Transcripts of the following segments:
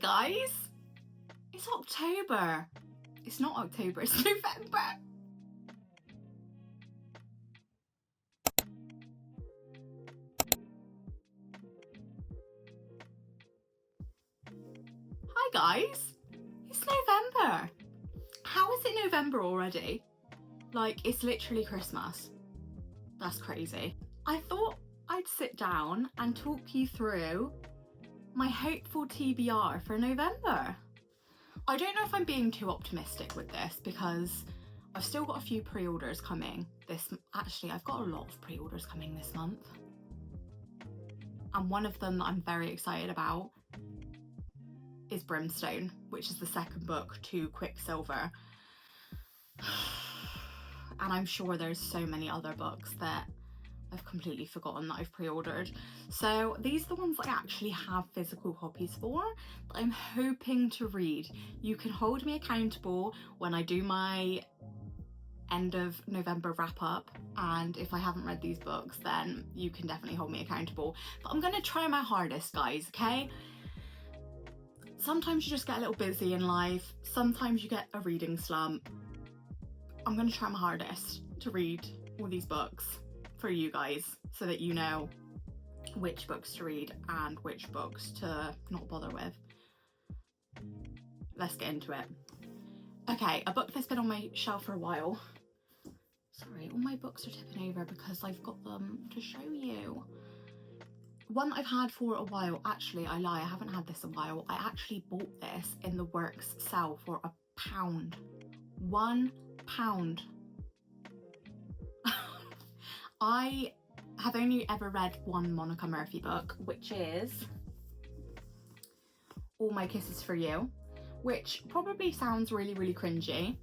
guys, it's October. It's not October, it's November. Hi guys, it's November. How is it November already? Like, it's literally Christmas. That's crazy. I thought I'd sit down and talk you through my hopeful TBR for November. I don't know if I'm being too optimistic with this because I've still got a few pre-orders coming actually I've got a lot of pre-orders coming this month, and one of them that I'm very excited about is Brimstone, which is the second book to Quicksilver. And I'm sure there's so many other books that I've completely forgotten that I've pre-ordered. So these are the ones I actually have physical copies for that I'm hoping to read. You can hold me accountable when I do my end of November wrap up, and if I haven't read these books then you can definitely hold me accountable. But I'm gonna try my hardest, guys, okay? Sometimes you just get a little busy in life, sometimes you get a reading slump. I'm gonna try my hardest to read all these books for you guys so that you know which books to read and which books to not bother with. Let's get into it. Okay, a book that's been on my shelf for a while. Sorry, all my books are tipping over because I've got them to show you. One I've had for a while, actually I lie, I haven't had this a while. I actually bought this in the works sale for £1. £1. I have only ever read one Monica Murphy book, which is All My Kisses For You, which probably sounds really, really cringy.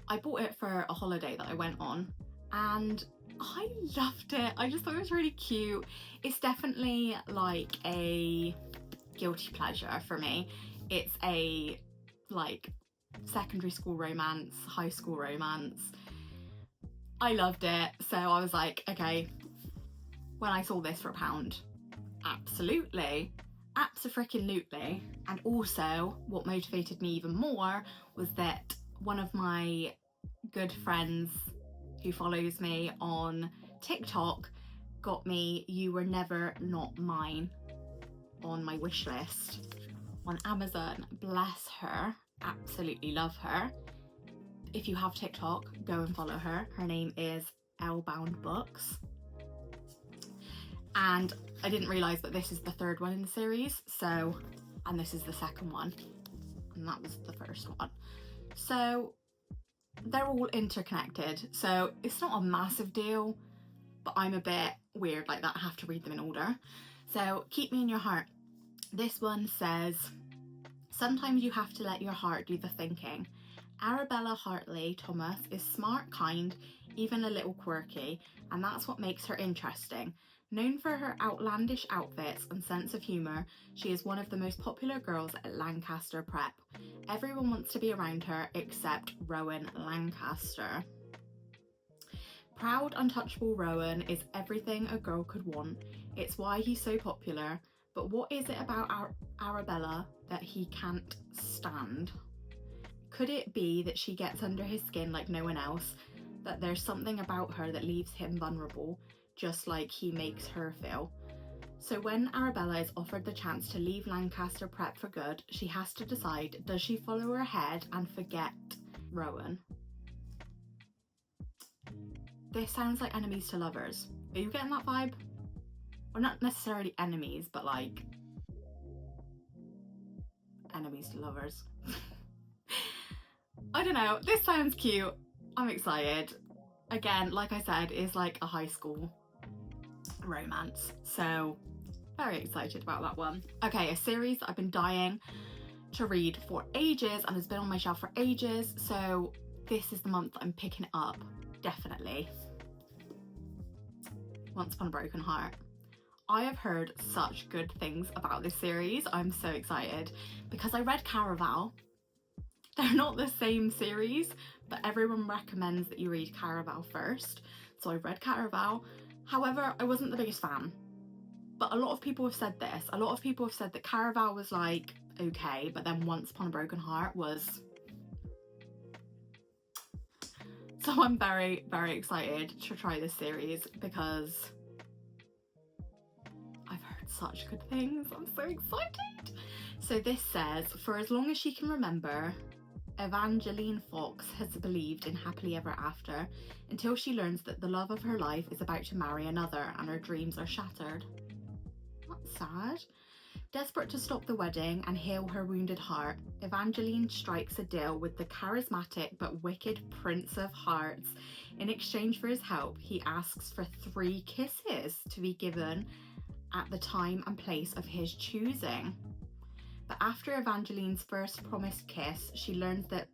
I bought it for a holiday that I went on and I loved it. I just thought it was really cute. It's definitely like a guilty pleasure for me. It's a like secondary school romance, high school romance. I loved it, so I was like, okay, when I saw this for £1, absolutely, abso-freaking-lutely. And also, what motivated me even more was that one of my good friends who follows me on TikTok got me You Were Never Not Mine on my wish list on Amazon. Bless her, absolutely love her. If you have TikTok, go and follow her. Her name is Lbound Books. And I didn't realise that this is the third one in the series, and this is the second one, and that was the first one. So they're all interconnected, so it's not a massive deal, but I'm a bit weird like that. I have to read them in order. So Keep Me in Your Heart. This one says, sometimes you have to let your heart do the thinking. Arabella Hartley Thomas is smart, kind, even a little quirky, and that's what makes her interesting. Known for her outlandish outfits and sense of humour, she is one of the most popular girls at Lancaster Prep. Everyone wants to be around her except Rowan Lancaster. Proud, untouchable Rowan is everything a girl could want. It's why he's so popular, but what is it about Arabella that he can't stand? Could it be that she gets under his skin like no one else, that there's something about her that leaves him vulnerable, just like he makes her feel? So when Arabella is offered the chance to leave Lancaster Prep for good, she has to decide, does she follow her head and forget Rowan? This sounds like enemies to lovers. Are you getting that vibe? Or not necessarily enemies, but like enemies to lovers. I don't know, this sounds cute. I'm excited. Again, like I said, it's like a high school romance, so very excited about that one. Okay, a series that I've been dying to read for ages and has been on my shelf for ages, so this is the month that I'm picking it up, definitely. Once Upon a Broken Heart. I have heard such good things about this series. I'm so excited because I read Caraval. They're not the same series, but everyone recommends that you read Caraval first. So I read Caraval. However, I wasn't the biggest fan. But a lot of people have said this. A lot of people have said that Caraval was like okay, but then Once Upon a Broken Heart was... So I'm very, very excited to try this series because I've heard such good things. I'm so excited. So this says, for as long as she can remember, Evangeline Fox has believed in happily ever after until she learns that the love of her life is about to marry another and her dreams are shattered. That's sad. Desperate to stop the wedding and heal her wounded heart, Evangeline strikes a deal with the charismatic but wicked Prince of Hearts. In exchange for his help, he asks for 3 kisses to be given at the time and place of his choosing. But after Evangeline's first promised kiss, she learns that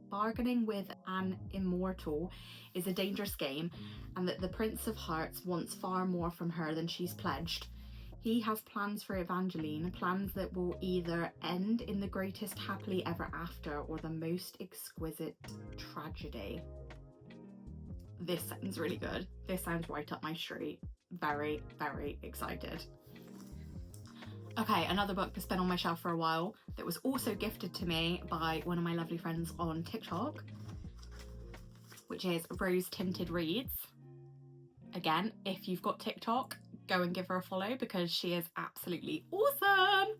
bargaining with an immortal is a dangerous game and that the Prince of Hearts wants far more from her than she's pledged. He has plans for Evangeline, plans that will either end in the greatest happily ever after or the most exquisite tragedy. This sounds really good. This sounds right up my street. Very, very excited. Okay, another book that's been on my shelf for a while that was also gifted to me by one of my lovely friends on TikTok, which is Rose Tinted Reads. Again, if you've got TikTok, go and give her a follow because she is absolutely awesome.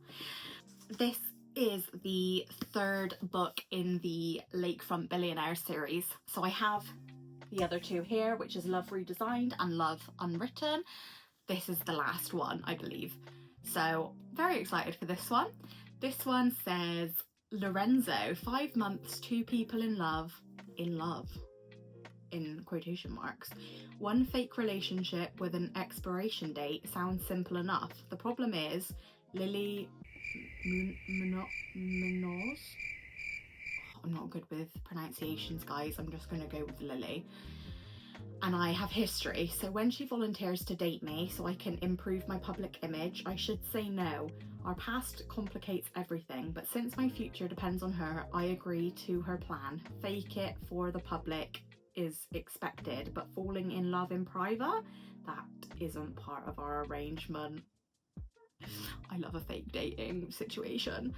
This is the 3rd book in the Lakefront Billionaire series. So I have the other 2 here, which is Love Redesigned and Love Unwritten. This is the last one, I believe. So very excited for this one. This one says, Lorenzo, 5 months, 2 people in love, in quotation marks. One fake relationship with an expiration date sounds simple enough. The problem is Lily Munoz. I'm not good with pronunciations, guys. I'm just going to go with Lily. And I have history, so when she volunteers to date me so I can improve my public image, I should say no. Our past complicates everything, but since my future depends on her, I agree to her plan. Fake it for the public is expected, but falling in love in private, that isn't part of our arrangement. I love a fake dating situation.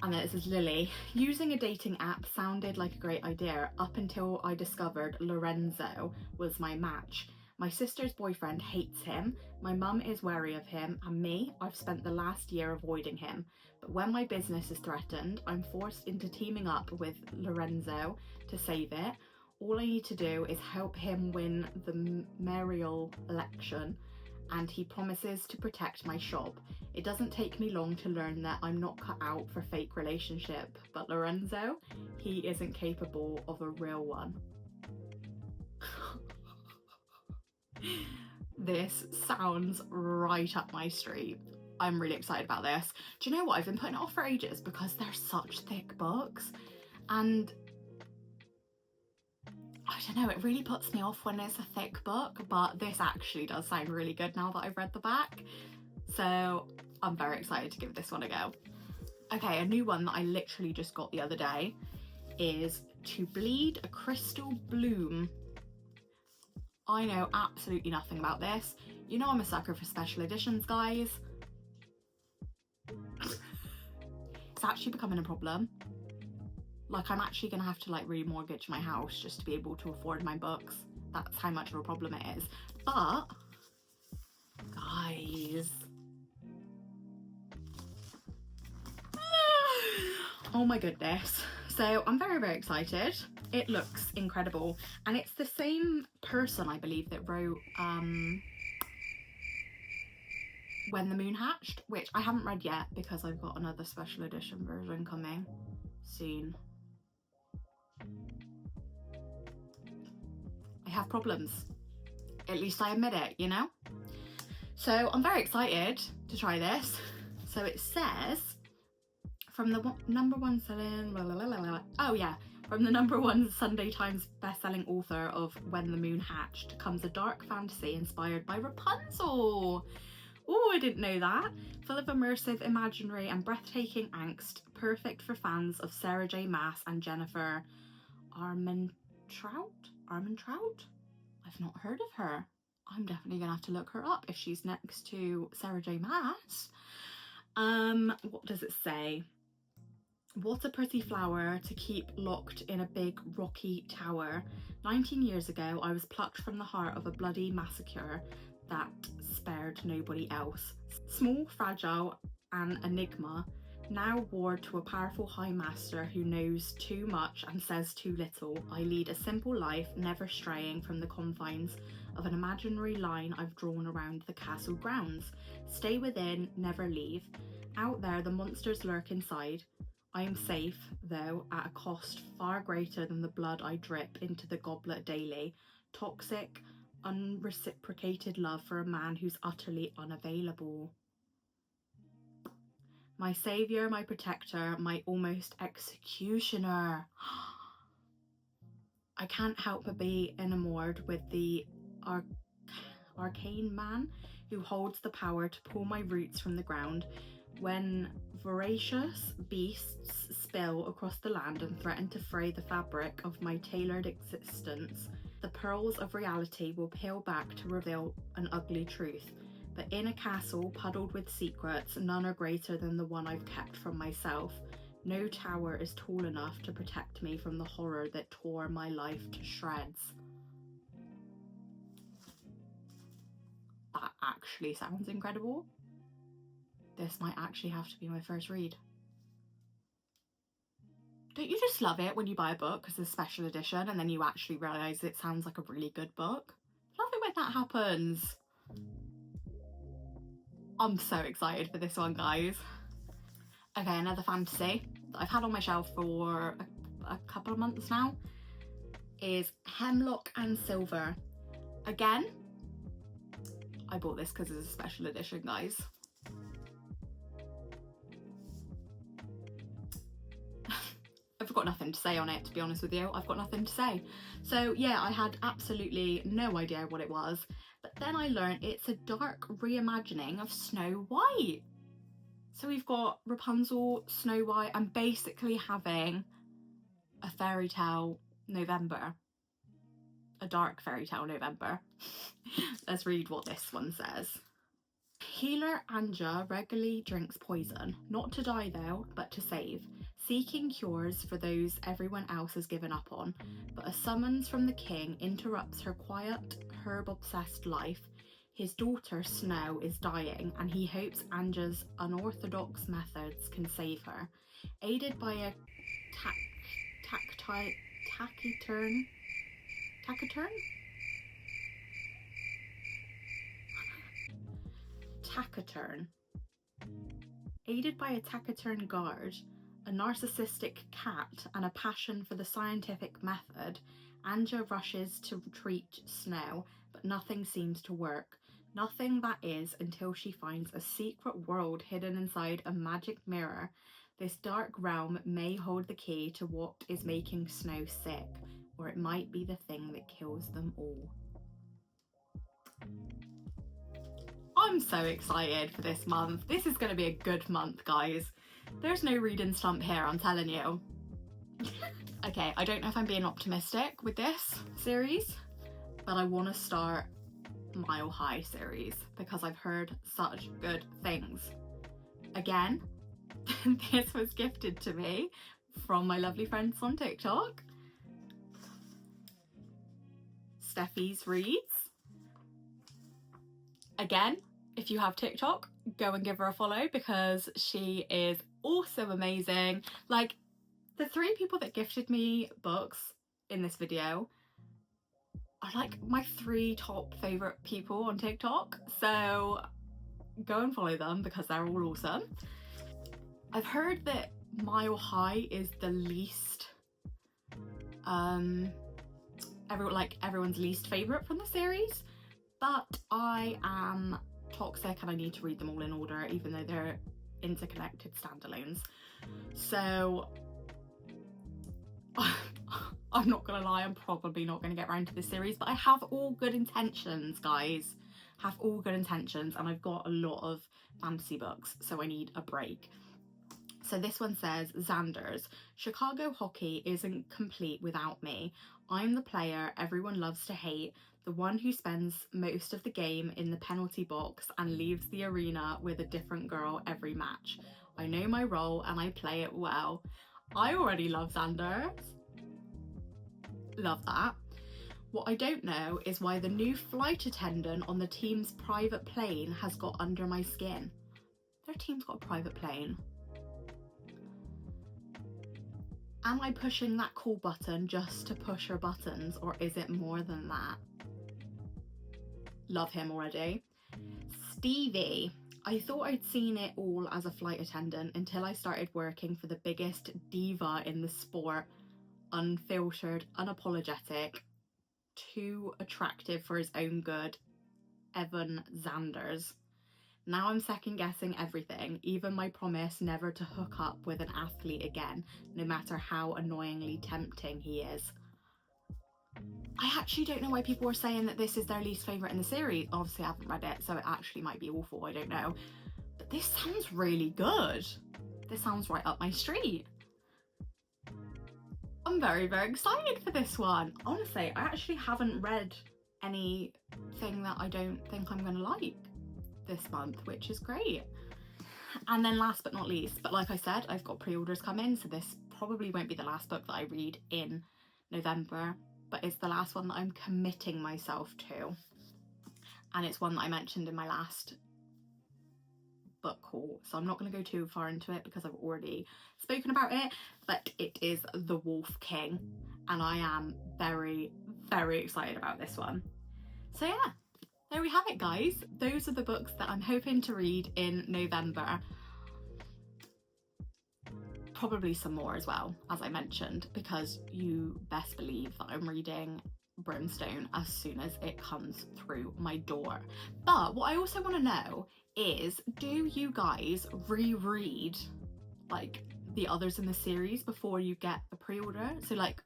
And then it says, Lily, using a dating app sounded like a great idea up until I discovered Lorenzo was my match. My sister's boyfriend hates him, my mum is wary of him, and me, I've spent the last year avoiding him. But when my business is threatened, I'm forced into teaming up with Lorenzo to save it. All I need to do is help him win the mayoral election, and he promises to protect my shop. It doesn't take me long to learn that I'm not cut out for fake relationship, but Lorenzo, he isn't capable of a real one. This sounds right up my street. I'm really excited about this. Do you know what? I've been putting it off for ages because they're such thick books, and I don't know, it really puts me off when it's a thick book, but this actually does sound really good now that I've read the back. So I'm very excited to give this one a go. Okay, a new one that I literally just got the other day is To Bleed a Crystal Bloom. I know absolutely nothing about this. You know I'm a sucker for special editions, guys. It's actually becoming a problem. Like, I'm actually gonna have to like remortgage my house just to be able to afford my books. That's how much of a problem it is. But guys, oh my goodness. So I'm very, very excited. It looks incredible. And it's the same person, I believe, that wrote When the Moon Hatched, which I haven't read yet because I've got another special edition version coming soon. I have problems. At least I admit it, you know? So I'm very excited to try this. So it says, from the number one selling, from the number one Sunday Times bestselling author of When the Moon Hatched comes a dark fantasy inspired by Rapunzel. Oh, I didn't know that. Full of immersive imaginary and breathtaking angst, perfect for fans of Sarah J. Maas and Jennifer Armentrout? I've not heard of her. I'm definitely gonna have to look her up if she's next to Sarah J. Maas. What does it say? What a pretty flower to keep locked in a big rocky tower. 19 years ago, I was plucked from the heart of a bloody massacre that spared nobody else. Small, fragile, an enigma, now ward to a powerful high master who knows too much and says too little, I lead a simple life, never straying from the confines of an imaginary line I've drawn around the castle grounds. Stay within, never leave. Out there, the monsters lurk inside. I am safe, though, at a cost far greater than the blood I drip into the goblet daily. Toxic, unreciprocated love for a man who's utterly unavailable. My saviour, my protector, my almost executioner. I can't help but be enamored with the arcane man who holds the power to pull my roots from the ground. When voracious beasts spill across the land and threaten to fray the fabric of my tailored existence, the pearls of reality will peel back to reveal an ugly truth. But in a castle puddled with secrets, none are greater than the one I've kept from myself. No tower is tall enough to protect me from the horror that tore my life to shreds. That actually sounds incredible. This might actually have to be my first read. Don't you just love it when you buy a book as a special edition and then you actually realise it sounds like a really good book? Love it when that happens. I'm so excited for this one, guys. Okay, another fantasy that I've had on my shelf for a couple of months now is Hemlock and Silver. Again, I bought this because it's a special edition, guys. I've got nothing to say on it, to be honest with you. I've got nothing to say. So yeah, I had absolutely no idea what it was, but then I learned it's a dark reimagining of Snow White. So we've got Rapunzel, Snow White, and basically having a fairy tale November. A dark fairy tale November. Let's read what this one says. Healer Anja regularly drinks poison, not to die though, but to save, seeking cures for those everyone else has given up on. But a summons from the king interrupts her quiet, herb-obsessed life. His daughter, Snow, is dying, and he hopes Anja's unorthodox methods can save her. Aided by a taciturn? Taciturn. Aided by a taciturn guard, a narcissistic cat, and a passion for the scientific method, Anja rushes to treat Snow, but nothing seems to work. Nothing, that is, until she finds a secret world hidden inside a magic mirror. This dark realm may hold the key to what is making Snow sick, or it might be the thing that kills them all. I'm so excited for this month. This is going to be a good month, guys. There's no reading slump here, I'm telling you. Okay, I don't know if I'm being optimistic with this series, but I want to start Mile High series because I've heard such good things. Again, this was gifted to me from my lovely friends on TikTok. Steffi's Reads. Again, if you have TikTok, go and give her a follow because she is also amazing. Like, the 3 people that gifted me books in this video are like my 3 top favourite people on TikTok. So go and follow them because they're all awesome. I've heard that Mile High is the least, everyone's least favourite from the series. But I am toxic and I need to read them all in order, even though they're interconnected standalones. So I'm not gonna lie, I'm probably not gonna get around to this series, but I have all good intentions, guys. Have all good intentions, and I've got a lot of fantasy books, so I need a break. So this one says, Xanders. Chicago hockey isn't complete without me. I'm the player everyone loves to hate, the one who spends most of the game in the penalty box and leaves the arena with a different girl every match. I know my role and I play it well. I already love Xanders. Love that. What I don't know is why the new flight attendant on the team's private plane has got under my skin. Their team's got a private plane. Am I pushing that call button just to push her buttons, or is it more than that? Love him already. Stevie. I thought I'd seen it all as a flight attendant until I started working for the biggest diva in the sport. Unfiltered, unapologetic, too attractive for his own good. Evan Xanders. Now I'm second guessing everything, even my promise never to hook up with an athlete again, no matter how annoyingly tempting he is. I actually don't know why people are saying that this is their least favourite in the series. Obviously I haven't read it, so it actually might be awful, I don't know. But this sounds really good. This sounds right up my street. I'm very, very excited for this one. Honestly, I actually haven't read anything that I don't think I'm going to like this month, which is great. And then last but not least, but like I said, I've got pre-orders coming, so this probably won't be the last book that I read in November, but it's the last one that I'm committing myself to. And it's one that I mentioned in my last book haul, so I'm not going to go too far into it because I've already spoken about it, but it is The Wolf King, and I am very, very excited about this one. So yeah, there we have it, guys. Those are the books that I'm hoping to read in November. Probably some more as well, as I mentioned, because you best believe that I'm reading Brimstone as soon as it comes through my door. But what I also want to know is, do you guys reread like the others in the series before you get a pre-order? So like,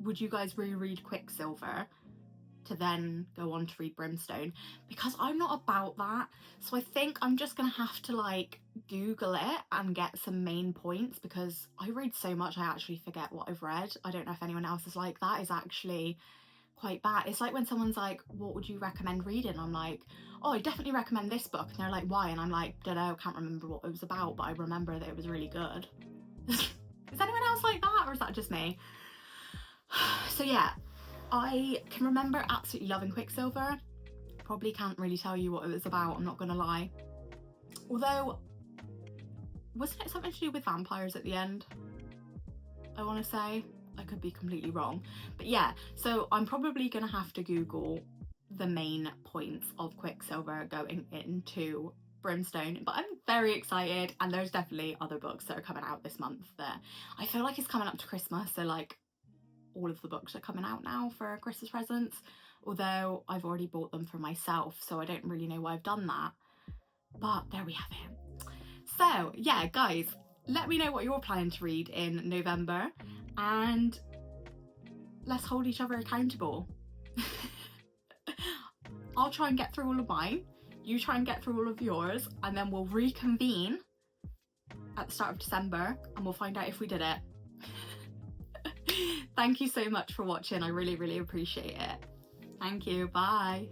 would you guys reread Quicksilver to then go on to read Brimstone? Because I'm not about that, so I think I'm just gonna have to like Google it and get some main points, because I read so much I actually forget what I've read. I don't know if anyone else is like that. Is actually quite bad. It's like when someone's like, what would you recommend reading? I'm like, oh, I definitely recommend this book, and they're like, why? And I'm like, don't know, can't remember what it was about, but I remember that it was really good. Is anyone else like that, or is that just me? So yeah, I can remember absolutely loving Quicksilver. Probably can't really tell you what it was about, I'm not gonna lie. Although, wasn't it something to do with vampires at the end? I want to say. I could be completely wrong. But yeah, so I'm probably gonna have to Google the main points of Quicksilver going into Brimstone, but I'm very excited, and there's definitely other books that are coming out this month that I feel like it's coming up to Christmas, so like all of the books are coming out now for Christmas presents, although I've already bought them for myself, so I don't really know why I've done that, but there we have it. So yeah, guys, let me know what you're planning to read in November, and let's hold each other accountable. I'll try and get through all of mine, you try and get through all of yours, and then we'll reconvene at the start of December and we'll find out if we did it. Thank you so much for watching. I really, really appreciate it. Thank you. Bye.